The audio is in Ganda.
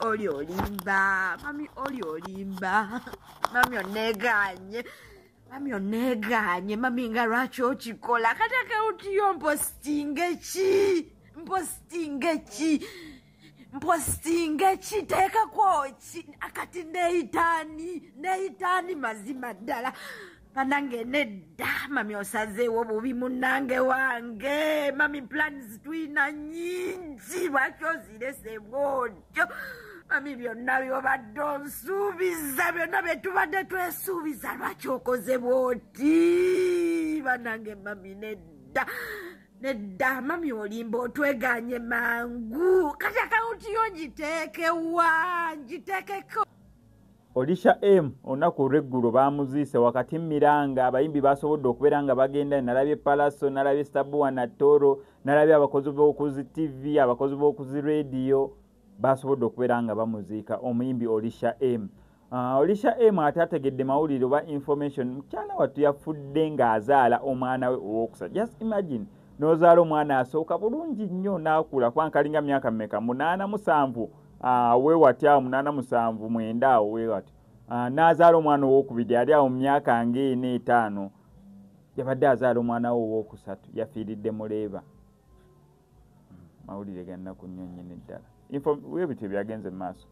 oli olimba. Mami oneganye. Mami nga lwaki okikola. Kati akawuntiyo mpostinge ki teekako ki akati neeyitaani mazima ddala. Panange nedda mami osazeewo bubi munnange wange. Mami plans tuyina nnyingi lwaki ozirese bwotyo. Mami byonna byobadde onsuubiza byonna bye tubadde twesuubiza lwaki okoze bwoti. Banange mami nedda mami olimba otweganye mangu. Kati akawunti yo ngiteekeko. Olisha M onaku olw'eggulo baamuziise wakati Miranga abayimbi basobodde okubeera nga bagenda. Nalabye Palaso, nalabye Stabuwa na Toro, nalabye abakozi b'okuzi TV, abakozi b'okuzi radio basobodde okubeera nga bamuziika omuyimbi Olisha M. Olisha M atategedde mawulire oba information mukyala wattu yafudde ng'azaala omwana we ow'okusatu. Just imagine n'ozaala omwana asooka bulungi nnyo n'akula kwankalinga myaka mmeka 87 weewati awo 87 9 awo weewati n'azaala omwana ow'okubiri ali awo mu myaka ng'ena 5 yabadde azaala omwana we ow'okusatu yafiiridde muleeba. Mawulire gannaku nnyo nnyini ddala. Webityo byagenze mu maaso.